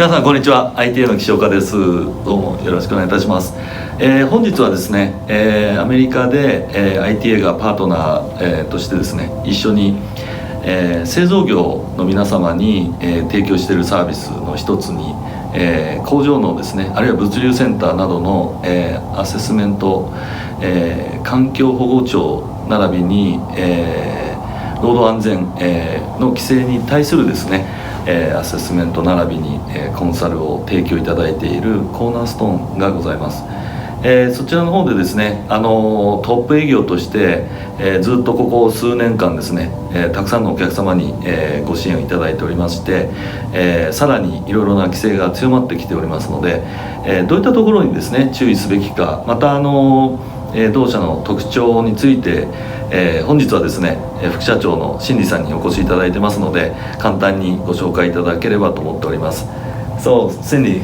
皆さんこんにちは。 I.T.A の岸岡です。どうもよろしくお願いいたします。本日はですね、アメリカで、I.T.A がパートナー、としてですね、一緒に、製造業の皆様に、提供しているサービスの一つに、工場のですね、あるいは物流センターなどの、アセスメント、環境保護庁並びに、労働安全、の規制に対するですね、アセスメント並びに、コンサルを提供いただいているコーナーストーンがございます。そちらの方でですね、トップ営業として、ずっとここ数年間ですね、たくさんのお客様に、ご支援をいただいておりまして、さらにいろいろな規制が強まってきておりますので、どういったところにですね注意すべきか、また同社の特徴について、本日はですね副社長のシンディさんにお越しいただいてますので、簡単にご紹介いただければと思っております。 So Cindy,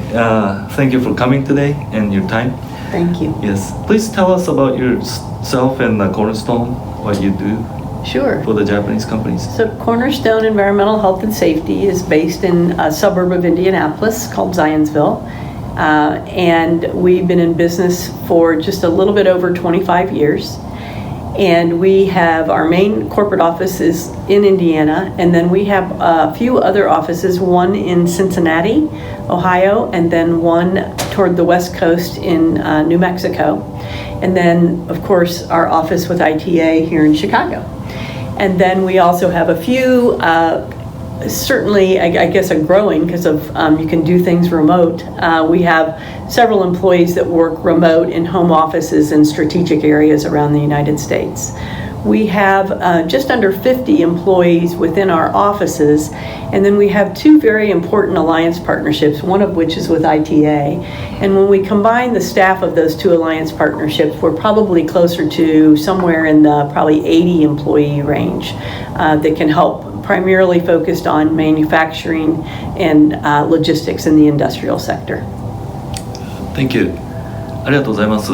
thank you for coming today and your time. Thank you. Yes, please tell us about yourself and Cornerstone, what you do. Sure. For the Japanese companies. So Cornerstone Environmental Health and Safety is based in a suburb of Indianapolis called Zionsville. And we've been in business for just a little bit over 25 years. And we have our main corporate office is in Indiana, and then we have a few other offices, one in Cincinnati, Ohio, and then one toward the west coast in New Mexico. And then, of course, our office with I.T.A here in Chicago. And then we also have a few, certainly, I guess, are growing because of you can do things remote. We have several employees that work remote in home offices in strategic areas around the United States. We have just under 50 employees within our offices, and then we have two very important alliance partnerships, one of which is with I.T.A. And when we combine the staff of those two alliance partnerships, we're probably closer to somewhere in the probably 80 employee range that can help, primarily focused on manufacturing and logistics in the industrial sector. Thank you. ありがとうございます。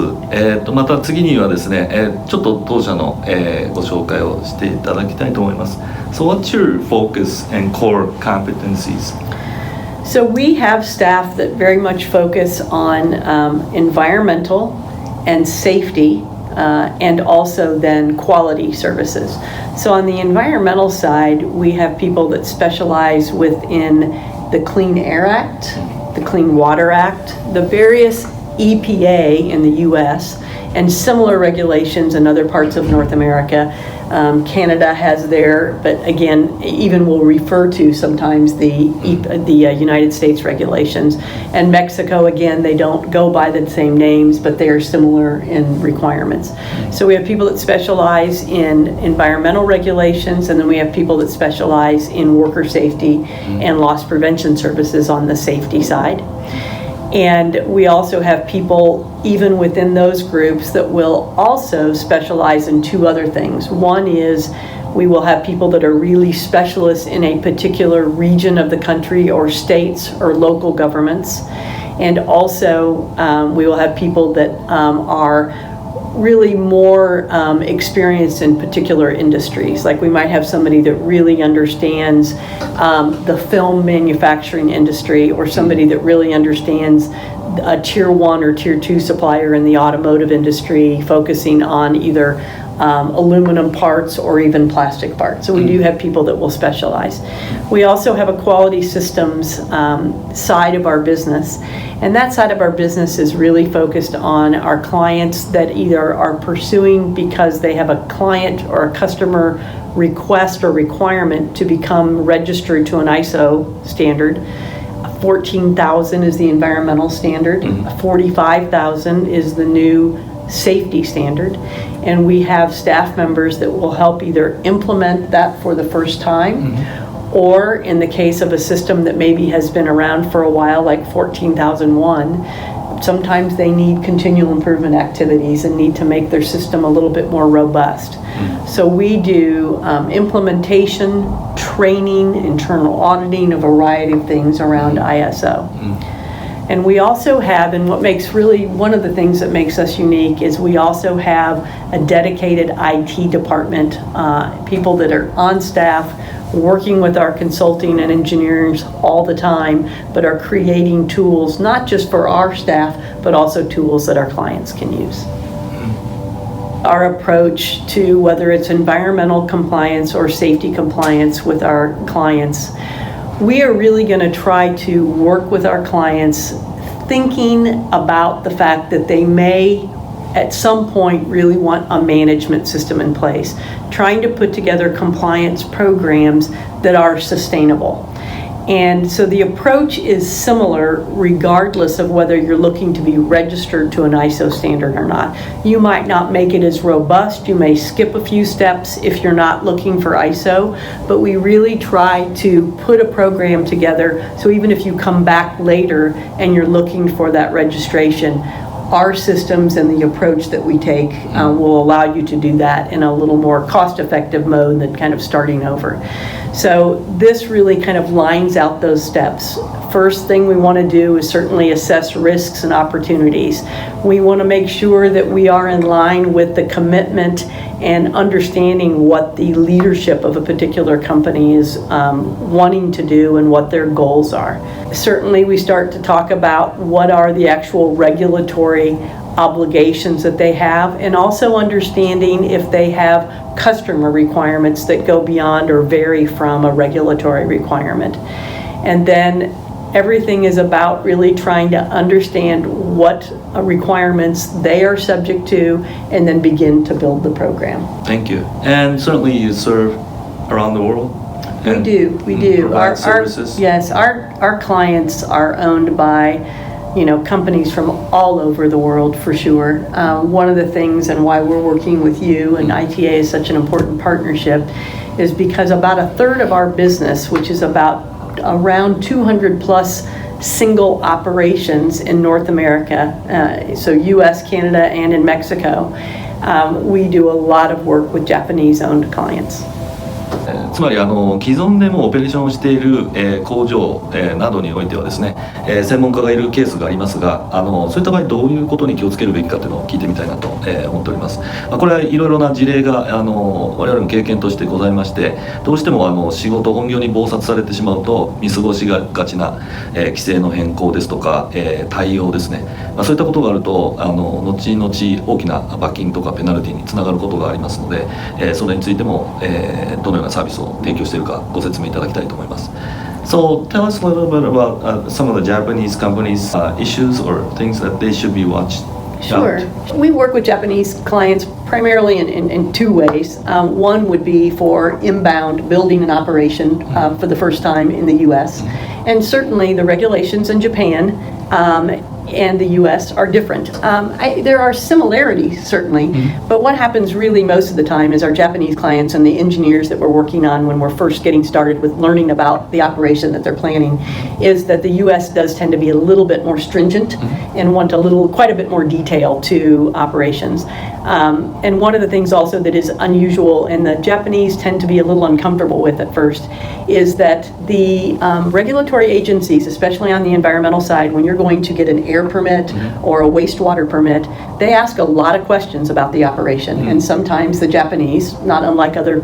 また次にはですね、ちょっと当社の、ご紹介をしていただきたいと思います。So what's your focus and core competencies? So we have staff that very much focus on environmental and safety and also then quality services. So on the environmental side, we have people that specialize within the Clean Air Act, the Clean Water Act, the various EPA in the U.S. and similar regulations in other parts of North America. Canada has their, but again, even we'll refer to sometimes the United States regulations. And Mexico, again, they don't go by the same names, but they are similar in requirements. So we have people that specialize in environmental regulations, and then we have people that specialize in worker safety and loss prevention services on the safety side. And we also have people, even within those groups, that will also specialize in two other things. One is we will have people that are really specialists in a particular region of the country or states or local governments. And also we will have people that are really more experienced in particular industries. Like we might have somebody that really understands the film manufacturing industry, or somebody that really understands a tier 1 or tier 2 supplier in the automotive industry, focusing on either aluminum parts or even plastic parts. So we do have people that will specialize. We also have a quality systems side of our business, and that side of our business is really focused on our clients that either are pursuing because they have a client or a customer request or requirement to become registered to an ISO standard. 14,000 is the environmental standard. 45,000 is the new safety standard, and we have staff members that will help either implement that for the first time, or in the case of a system that maybe has been around for a while, like 14,001, sometimes they need continual improvement activities and need to make their system a little bit more robust. So we do implementation, training, internal auditing, a variety of things around ISO. And we also have, and what makes really, one of the things that makes us unique is we also have a dedicated IT department, people that are on staff working with our consulting and engineers all the time, but are creating tools not just for our staff, but also tools that our clients can use. Our approach to whether it's environmental compliance or safety compliance with our clients, we are really going to try to work with our clients thinking about the fact that they may at some point really want a management system in place, trying to put together compliance programs that are sustainable. And so the approach is similar regardless of whether you're looking to be registered to an ISO standard or not. You might not make it as robust, you may skip a few steps if you're not looking for ISO, but we really try to put a program together so even if you come back later and you're looking for that registration, our systems and the approach that we take will allow you to do that in a little more cost-effective mode than kind of starting over. So this really kind of lines out those steps. First thing we want to do is certainly assess risks and opportunities. We want to make sure that we are in line with the commitment and understanding what the leadership of a particular company is wanting to do and what their goals are. Certainly we start to talk about what are the actual regulatory obligations that they have, and also understanding if they have customer requirements that go beyond or vary from a regulatory requirement. And then everything is about really trying to understand what requirements they are subject to and then begin to build the program. Thank you. And certainly you serve around the world? We do. Provide services? Yes, our clients are owned by companies from all over the world for sure. One of the things and why we're working with you and I.T.A. is such an important partnership is because about a third of our business, which is around 200 plus single operations in North America, so U.S., Canada, and in Mexico, we do a lot of work with Japanese-owned clients. つまり既存でもオペレーションをしている、工場、などにおいてはですね、専門家がいるケースがありますが、そういった場合どういうことに気をつけるべきかというのを聞いてみたいなと、思っております。これはいろいろな事例が我々の経験としてございまして、どうしても仕事本業に忙殺されてしまうと見過ごしがちな、規制の変更ですとか、対応ですね、そういったことがあると後々大きな罰金とかペナルティにつながることがありますので、それについても、どのようなサービスを提供しているかご説明いただきたいと思います。So tell us a little bit about some of the Japanese companies' issues or things that they should be watched. Sure. We work with Japanese clients primarily in two ways. One would be for inbound building an operation for the first time in the U.S. And certainly the regulations in Japan and the U.S. are different. There are similarities, certainly, but what happens really most of the time is our Japanese clients and the engineers that we're working on when we're first getting started with learning about the operation that they're planning is that the U.S. does tend to be a little bit more stringent and want quite a bit more detail to operations. And one of the things also that is unusual and the Japanese tend to be a little uncomfortable with at first is that the regulatory agencies, especially on the environmental side, when you're going to get an air permit or a wastewater permit, they ask a lot of questions about the operation. And sometimes the Japanese, not unlike other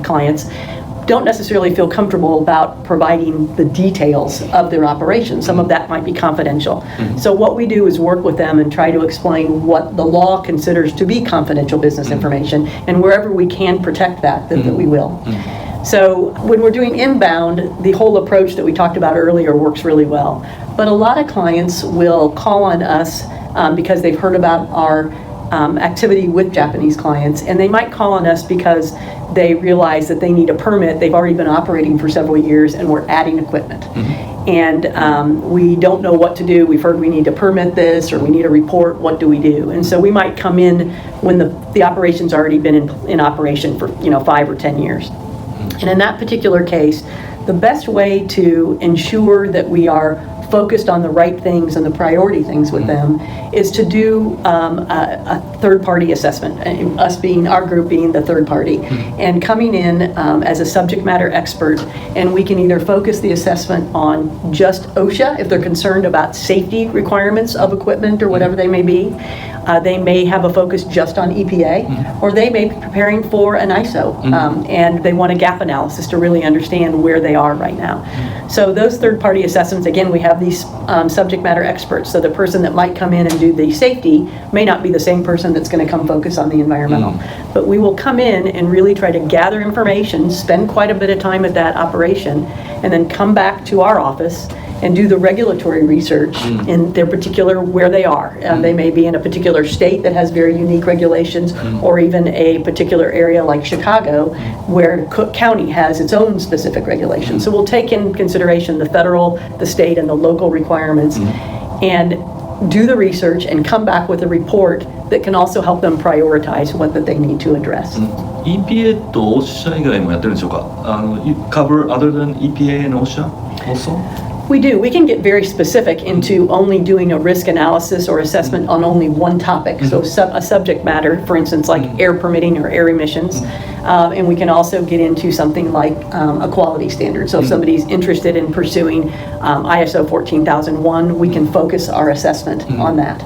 clients, don't necessarily feel comfortable about providing the details of their operation. Some of that might be confidential. So what we do is work with them and try to explain what the law considers to be confidential business information, and wherever we can protect that we will. So when we're doing inbound, the whole approach that we talked about earlier works really well. But a lot of clients will call on us because they've heard about our activity with Japanese clients, and they might call on us because they realize that they need a permit. They've already been operating for several years and we're adding equipment. And we don't know what to do. We've heard we need to permit this or we need a report. What do we do? And so we might come in when the operation's already been in operation for 5 or 10 years. And in that particular case, the best way to ensure that we are focused on the right things and the priority things with them is to do a third-party assessment, our group being the third party, and coming in as a subject matter expert, and we can either focus the assessment on just OSHA if they're concerned about safety requirements of equipment or whatever they may be, They may have a focus just on EPA, or they may be preparing for an ISO, and they want a gap analysis to really understand where they are right now. So those third-party assessments, again, we have these subject matter experts. So the person that might come in and do the safety may not be the same person that's going to come focus on the environmental. But we will come in and really try to gather information, spend quite a bit of time at that operation, and then come back to our office and do the regulatory research in their particular where they are. They may be in a particular state that has very unique regulations, or even a particular area like Chicago where Cook County has its own specific regulations. So we'll take in consideration the federal, the state, and the local requirements, and do the research and come back with a report that can also help them prioritize what that they need to address. EPA と OSHA 以外もやってるんでしょうか。You cover other than EPA and OSHA also? We do. We can get very specific into only doing a risk analysis or assessment on only one topic. So a subject matter, for instance, like air permitting or air emissions. And we can also get into something like a quality standard. So if somebody's interested in pursuing ISO 14001, we can focus our assessment on that.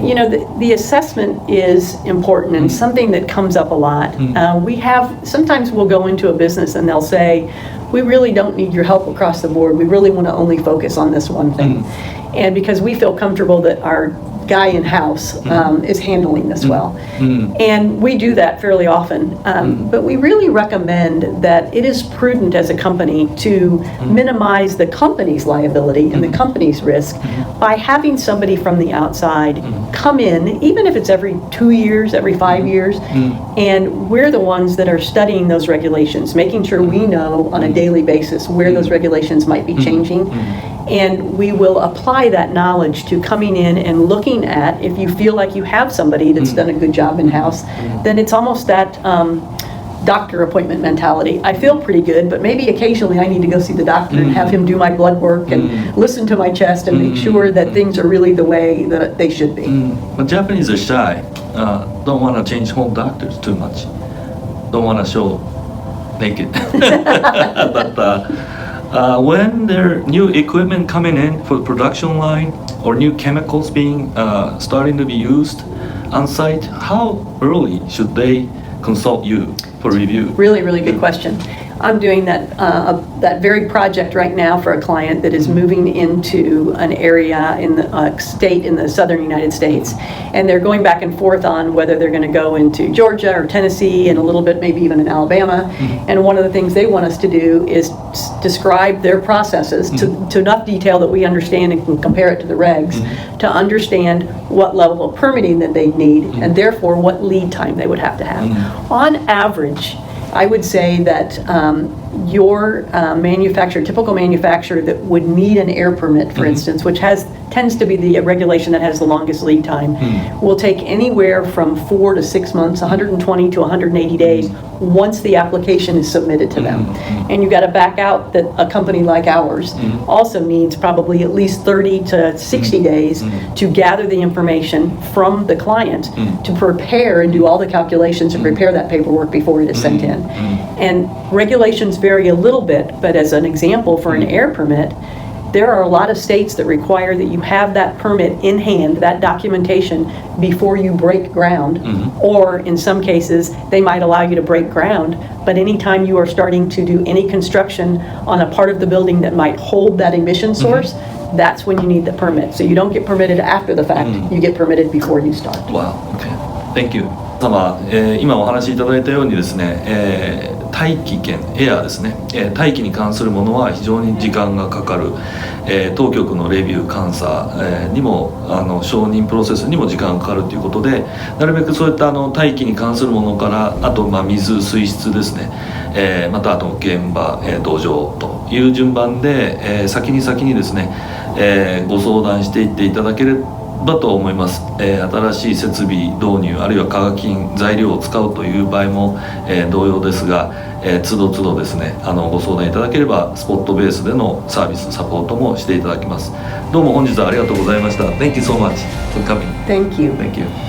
You know, the assessment is important and something that comes up a lot. Sometimes we'll go into a business and they'll say, we really don't need your help across the board. We really want to only focus on this one thing. And because we feel comfortable that our guy in-house is handling this well. And we do that fairly often. But we really recommend that it is prudent as a company to minimize the company's liability and the company's risk by having somebody from the outside come in, even if it's every 2 years, every 5 years, and we're the ones that are studying those regulations, making sure we know on a daily basis where those regulations might be changing. And we will apply that knowledge to coming in and looking at, if you feel like you have somebody that's done a good job in-house, then it's almost that doctor appointment mentality. I feel pretty good, but maybe occasionally I need to go see the doctor and have him do my blood work and listen to my chest and make sure that things are really the way that they should be. But Japanese are shy, don't want to change home doctors too much, don't want to show naked. But when there are new equipment coming in for the production line or new chemicals being starting to be used on site, how early should they consult you for review? Really, really good question. I'm doing that very project right now for a client that is moving into an area in the state in the southern United States, and they're going back and forth on whether they're going to go into Georgia or Tennessee and a little bit maybe even in Alabama. And one of the things they want us to do is describe their processes to enough detail that we understand and can compare it to the regs to understand what level of permitting that they need and therefore what lead time they would have to have. On average, I would say that your typical manufacturer that would need an air permit, for instance, which tends to be the regulation that has the longest lead time, will take anywhere from 4 to 6 months, 120 to 180 days once the application is submitted to them. And you've got to back out that a company like ours also needs probably at least 30 to 60 days to gather the information from the client to prepare and do all the calculations and prepare that paperwork before it is sent in. And regulations vary a little bit, but as an example for an air permit, there are a lot of states that require that you have that permit in hand, that documentation, before you break ground. Or in some cases, they might allow you to break ground, but anytime you are starting to do any construction on a part of the building that might hold that emission source, that's when you need the permit. So you don't get permitted after the fact, you get permitted before you start. Wow, okay. Thank you. 今お話しいただいたようにですね、大気圏、エアですね、大気に関するものは非常に時間がかかる、当局のレビュー監査、にも承認プロセスにも時間がかかるということで、なるべくそういった大気に関するものからあと水水質ですね、またあと現場、土壌という順番で、先にですね、ご相談していっていただければと思います。新しい設備導入あるいは化学品材料を使うという場合も、同様ですが、都度ですねご相談いただければスポットベースでのサービスサポートもしていただきます。どうも本日はありがとうございました。 Thank you so much for coming. Thank you. Thank you.